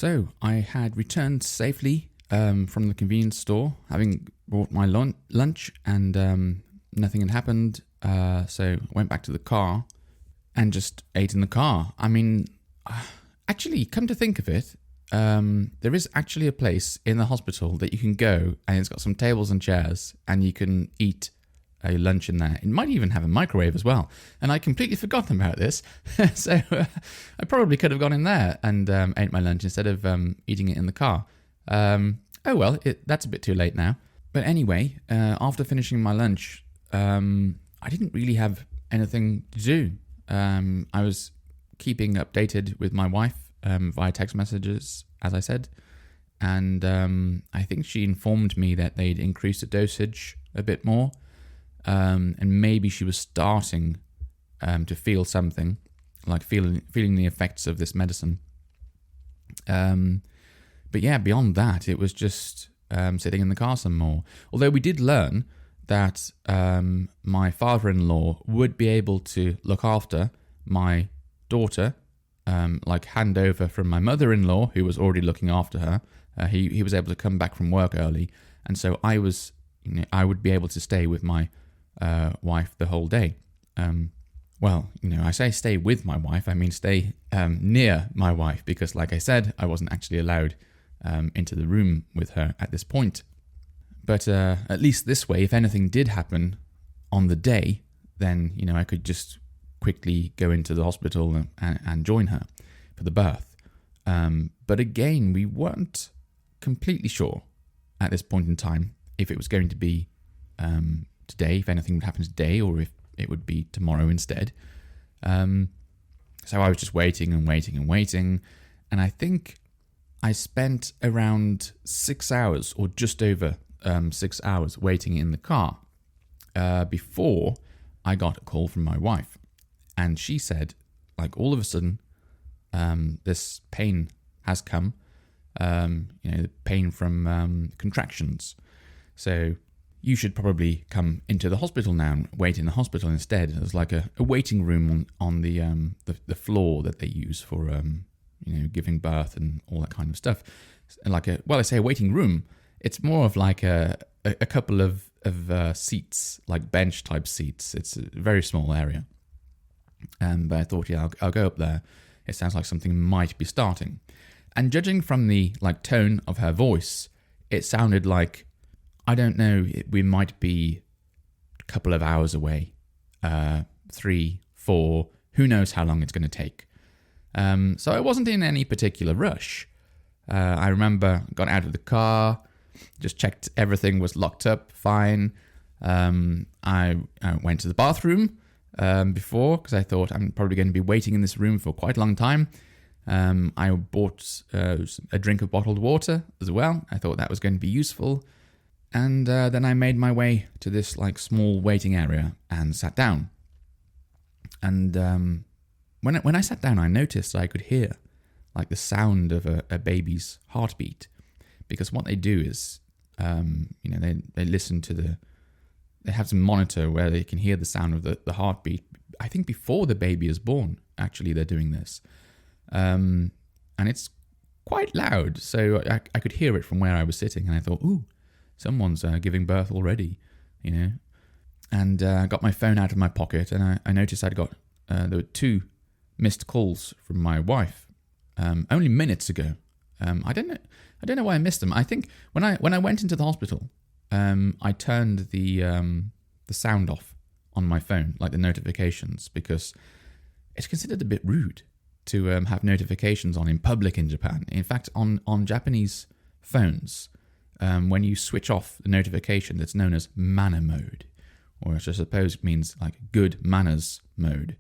So I had returned safely from the convenience store, having bought my lunch, and nothing had happened. So I went back to the car and just ate in the car. I mean, actually, come to think of it, there is actually a place in the hospital that you can go, and it's got some tables and chairs, and you can eat a lunch in there. It might even have a microwave as well. And I completely forgotten about this. So I probably could have gone in there and ate my lunch instead of eating it in the car. Oh well, that's a bit too late now. But anyway, after finishing my lunch, I didn't really have anything to do. I was keeping updated with my wife via text messages, as I said. And I think she informed me that they'd increased the dosage a bit more. And maybe she was starting to feel something, like feeling the effects of this medicine. But yeah, beyond that, it was just sitting in the car some more. Although we did learn that my father-in-law would be able to look after my daughter, like hand over from my mother-in-law, who was already looking after her. He was able to come back from work early, and so I would be able to stay with my wife the whole day. I say stay with my wife, I mean stay near my wife, because like I said, I wasn't actually allowed into the room with her at this point. But at least this way, if anything did happen on the day, then I could just quickly go into the hospital and join her for the birth. But again, we weren't completely sure at this point in time if it was going to be today, if anything would happen today, or if it would be tomorrow instead. So I was just waiting and waiting and waiting, and I think I spent around 6 hours, or just over 6 hours, waiting in the car before I got a call from my wife, and she said, like, all of a sudden, this pain has come, the pain from contractions. So you should probably come into the hospital now and wait in the hospital instead. There's like a waiting room on the floor that they use for giving birth and all that kind of stuff. And I say a waiting room. It's more of like a couple of seats, like bench type seats. It's a very small area. But I thought, I'll go up there. It sounds like something might be starting. And judging from the tone of her voice, it sounded like, I don't know, we might be a couple of hours away, 3, 4, who knows how long it's going to take. So I wasn't in any particular rush. I remember got out of the car, just checked everything was locked up, fine. I went to the bathroom before, because I thought I'm probably going to be waiting in this room for quite a long time. I bought a drink of bottled water as well. I thought that was going to be useful. And then I made my way to this small waiting area and sat down. And when I sat down, I noticed I could hear the sound of a baby's heartbeat, because what they do is, they listen to they have some monitor where they can hear the sound of the heartbeat. I think before the baby is born, actually, they're doing this, and it's quite loud. So I could hear it from where I was sitting, and I thought, ooh, someone's giving birth already, And I got my phone out of my pocket, and I noticed there were 2 missed calls from my wife, only minutes ago. I don't know why I missed them. I think when I went into the hospital, I turned the sound off on my phone, like the notifications, because it's considered a bit rude to have notifications on in public in Japan. In fact, on Japanese phones, when you switch off the notification, it's known as manner mode, or which I suppose means good manners mode.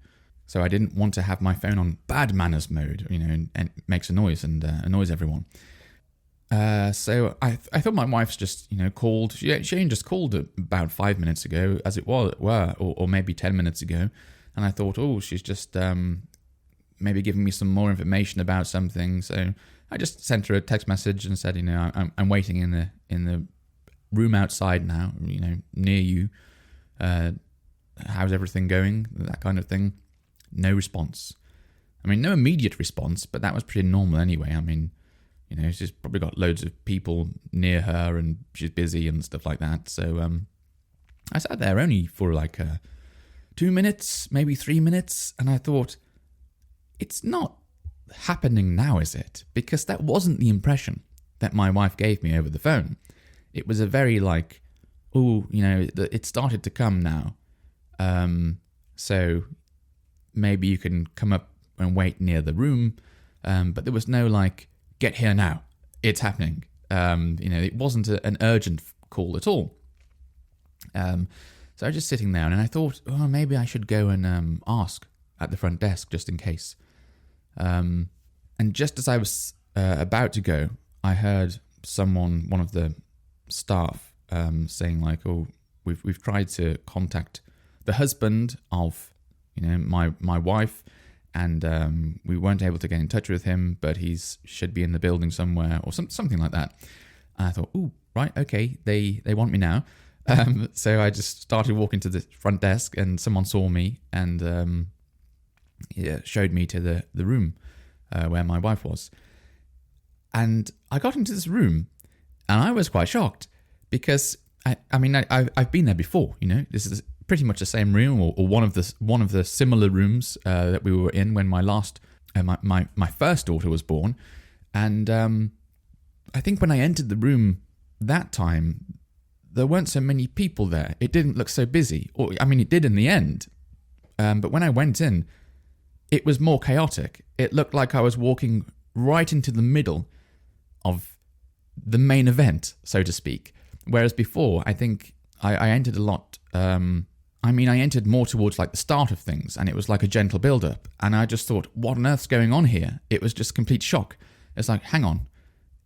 So I didn't want to have my phone on bad manners mode, and it makes a noise and annoys everyone. So I thought my wife's just, called. She only just called about 5 minutes ago, as it were, or maybe 10 minutes ago. And I thought, oh, she's just maybe giving me some more information about something. So I just sent her a text message and said, I'm waiting in the room outside now, near you. How's everything going? That kind of thing. No response. I mean, no immediate response, but that was pretty normal anyway. I mean, she's probably got loads of people near her and she's busy and stuff like that. So I sat there only for like 2 minutes, maybe 3 minutes, and I thought, it's not happening now, is it? Because that wasn't the impression that my wife gave me over the phone. It was a very like, oh, it started to come now. So maybe you can come up and wait near the room. But there was no like, get here now. It's happening. It wasn't an urgent call at all. So I was just sitting there and I thought, oh, maybe I should go and ask at the front desk just in case. And just as I was about to go, I heard one of the staff, saying like, "Oh, we've tried to contact the husband of, my wife, and we weren't able to get in touch with him, but should be in the building somewhere," or something like that. And I thought, "Oh, right, okay, they want me now." So I just started walking to the front desk, and someone saw me and showed me to the room where my wife was. And I got into this room, and I was quite shocked because I've been there before. This is pretty much the same room, or one of the similar rooms that we were in when my first daughter was born. And I think when I entered the room that time, there weren't so many people there. It didn't look so busy. It did in the end. But when I went in, it was more chaotic. It looked like I was walking right into the middle of the main event, so to speak. Whereas before, I think I entered a lot. I entered more towards like the start of things, and it was like a gentle build-up. And I just thought, what on earth's going on here? It was just complete shock. It's like, hang on,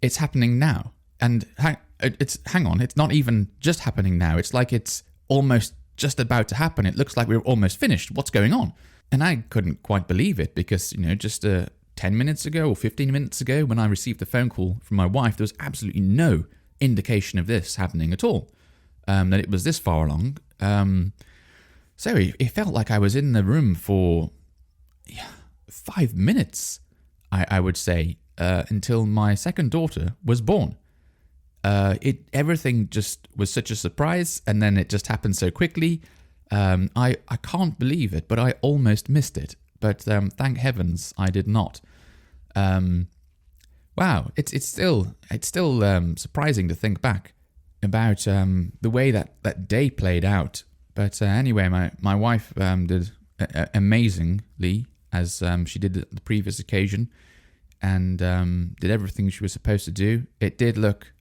it's happening now. And hang on, it's not even just happening now. It's like it's almost just about to happen. It looks like we're almost finished. What's going on? And I couldn't quite believe it because, just 10 minutes ago or 15 minutes ago when I received the phone call from my wife, there was absolutely no indication of this happening at all, that it was this far along. So it felt like I was in the room for 5 minutes, I would say, until my second daughter was born. Everything just was such a surprise, and then it just happened so quickly. I can't believe it, but I almost missed it. But thank heavens I did not. Wow, it's still surprising to think back about the way that day played out. But anyway, my wife did amazingly, as she did at the previous occasion, and did everything she was supposed to do. It did look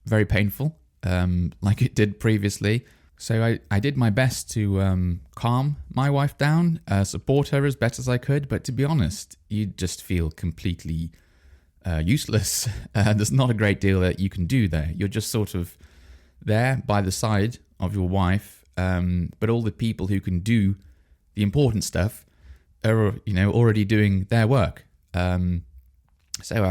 very painful, like it did previously. So I did my best to calm my wife down, support her as best as I could. But to be honest, you just feel completely useless. There's not a great deal that you can do there. You're just sort of there by the side of your wife, but all the people who can do the important stuff are, already doing their work. So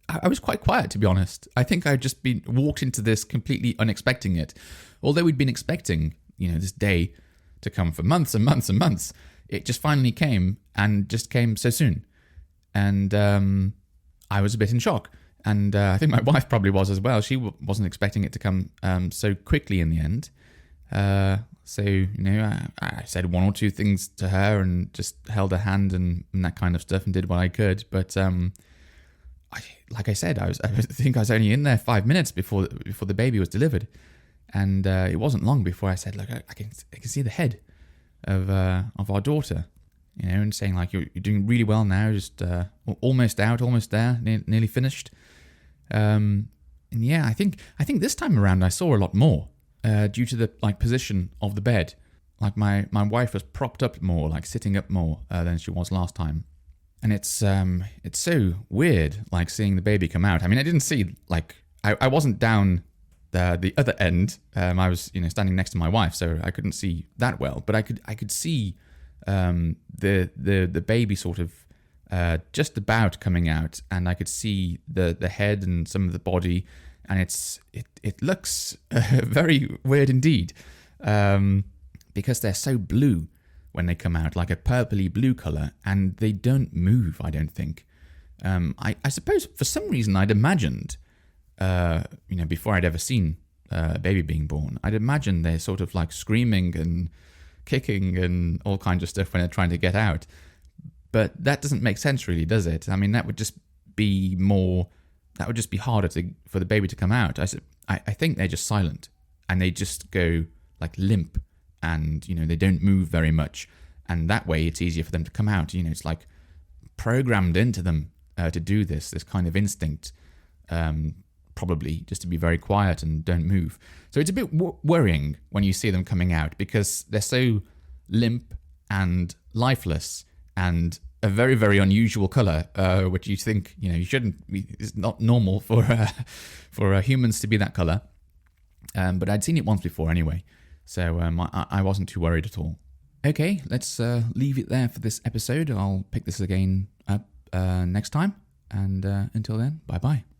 I was quite quiet, to be honest. I think I'd just walked into this completely unexpecting it. Although we'd been expecting, this day to come for months and months and months, it just finally came, and just came so soon. And I was a bit in shock. And I think my wife probably was as well. She wasn't expecting it to come so quickly in the end. So, I said one or two things to her and just held her hand and that kind of stuff and did what I could. But like I said, I think I was only in there 5 minutes before the baby was delivered. And it wasn't long before I said, look, I can see the head of our daughter, and saying like, you're doing really well now, just almost out, almost there, nearly finished. And yeah, I think this time around I saw a lot more due to the position of the bed. Like my wife was propped up more, like sitting up more than she was last time. And it's so weird, like seeing the baby come out. I didn't see I wasn't down the other end. I was standing next to my wife, so I couldn't see that well. But I could see the baby sort of just about coming out, and I could see the head and some of the body, and it looks very weird indeed, because they're so blue when they come out, like a purpley blue color, and they don't move, I don't think. I suppose for some reason I'd imagined, before I'd ever seen a baby being born, I'd imagined they're sort of like screaming and kicking and all kinds of stuff when they're trying to get out. But that doesn't make sense really, does it? I mean, that would just be harder for the baby to come out. I think they're just silent and they just go like limp and, they don't move very much. And that way it's easier for them to come out. It's like programmed into them to do this kind of instinct, probably just to be very quiet and don't move. So it's a bit worrying when you see them coming out because they're so limp and lifeless and a very, very unusual color, which you think, you shouldn't be, it's not normal for humans to be that color. But I'd seen it once before anyway. So I wasn't too worried at all. Okay, let's leave it there for this episode. I'll pick this again up next time. And until then, bye-bye.